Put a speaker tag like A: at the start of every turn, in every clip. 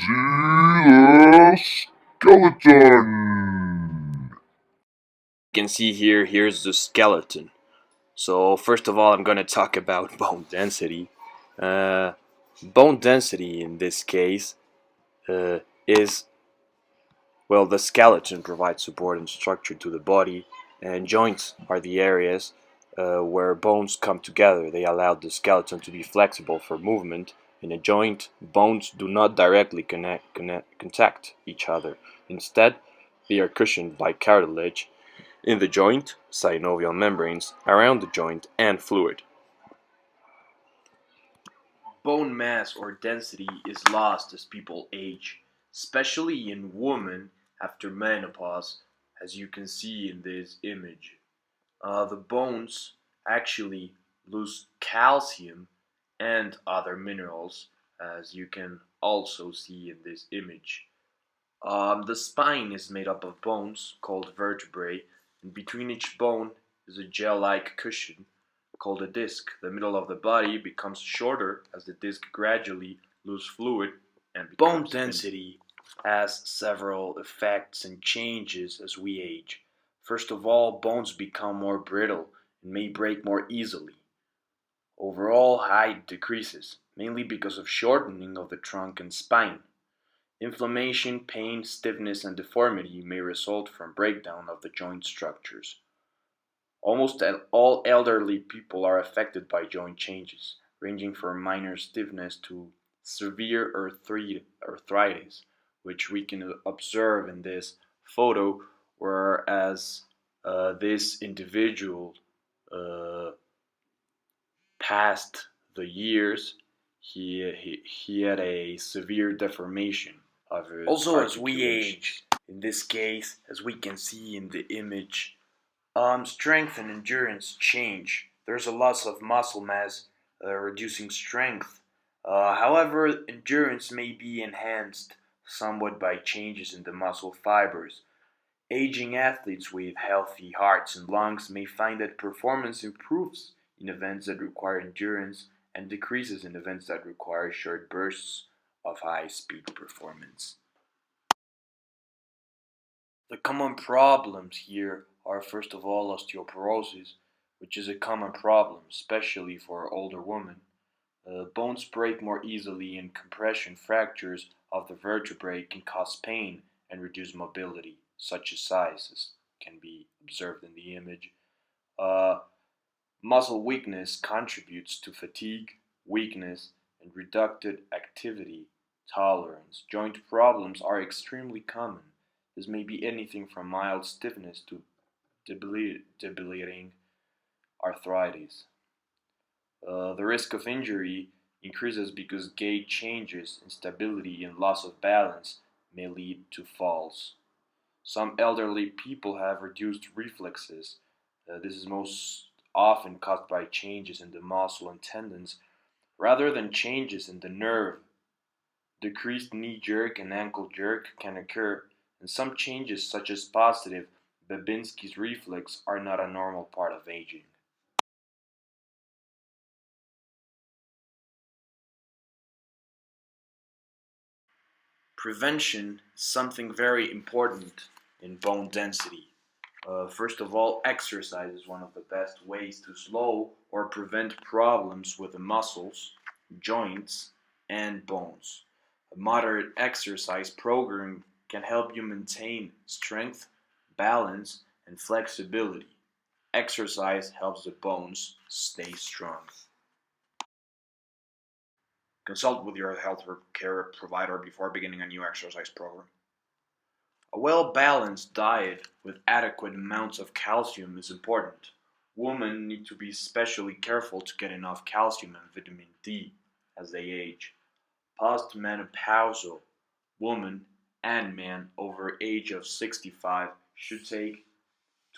A: the skeleton.
B: You can see here's the skeleton. So first of all, I'm going to talk about bone density. Uh, Bone density in this case is, well, the skeleton provides support and structure to the body, and joints are the areas where bones come together. They allow the skeleton to be flexible for movement. In a joint, bones do not directly contact each other. Instead, they are cushioned by cartilage in the joint, synovial membranes around the joint, and fluid. Bone mass or density is lost as people age, especially in women after menopause, as you can see in this image. The bones actually lose calcium and other minerals, as you can also see in this image. The spine is made up of bones called vertebrae, and between each bone is a gel-like cushion called a disc. The middle of the body becomes shorter as the disc gradually loses fluid and becomes bone density has several effects and changes as we age. First of all, bones become more brittle and may break more easily. Overall height decreases, mainly because of shortening of the trunk and spine. Inflammation, pain, stiffness, and deformity may result from breakdown of the joint structures. Almost all elderly people are affected by joint changes, ranging from minor stiffness to severe arthritis, which we can observe in this photo, whereas this individual uh, past the years, he had a severe deformation of his also as we age. In this case, as we can see in the image, strength and endurance change. There's a loss of muscle mass, reducing strength. However, endurance may be enhanced somewhat by changes in the muscle fibers. Aging athletes with healthy hearts and lungs may find that performance improves in events that require endurance and decreases in events that require short bursts of high speed performance. The common problems here are first of all osteoporosis, which is a common problem, especially for older women. Bones break more easily, and compression fractures of the vertebrae can cause pain and reduce mobility, such as size, can be observed in the image. Uh, Muscle weakness contributes to fatigue, weakness, and reduced activity tolerance. Joint problems are extremely common. This may be anything from mild stiffness to debilitating arthritis. The risk of injury increases because gait changes, instability, and loss of balance may lead to falls. Some elderly people have reduced reflexes. This is most often caused by changes in the muscle and tendons rather than changes in the nerve. Decreased knee jerk and ankle jerk can occur, and some changes, such as positive Babinski's reflex, are not a normal part of aging. Prevention is something very important in bone density. First of all, exercise is one of the best ways to slow or prevent problems with the muscles, joints, and bones. A moderate exercise program can help you maintain strength, balance, and flexibility. Exercise helps the bones stay strong. Consult with your health care provider before beginning a new exercise program. A well-balanced diet with adequate amounts of calcium is important. Women need to be especially careful to get enough calcium and vitamin D as they age. Postmenopausal women and men over age of 65 should take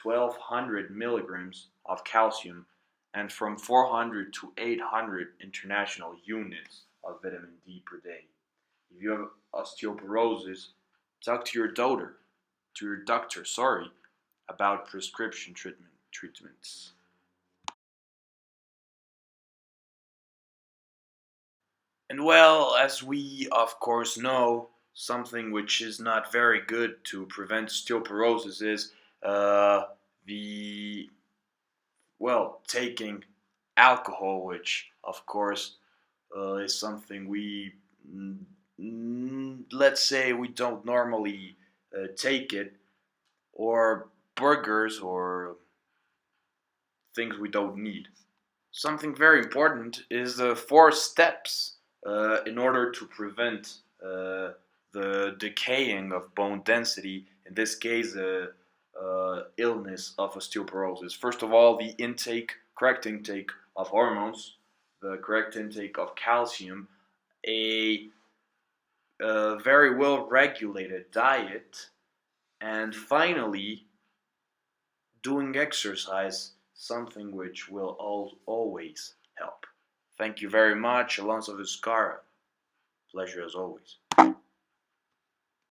B: 1200 milligrams of calcium and from 400 to 800 international units of vitamin D per day. If you have osteoporosis, talk to your doctor, sorry, about prescription treatments. And well, as we of course know, something which is not very good to prevent osteoporosis is the taking alcohol, which of course is something we let's say we don't normally take it, or burgers or things we don't need. Something very important is the 4 steps in order to prevent the decaying of bone density, in this case, illness of osteoporosis. First of all, the correct intake of hormones, the correct intake of calcium, a very well regulated diet, and finally, doing exercise, something which will always help. Thank you very much, Alonso Vizcarra. Pleasure as always.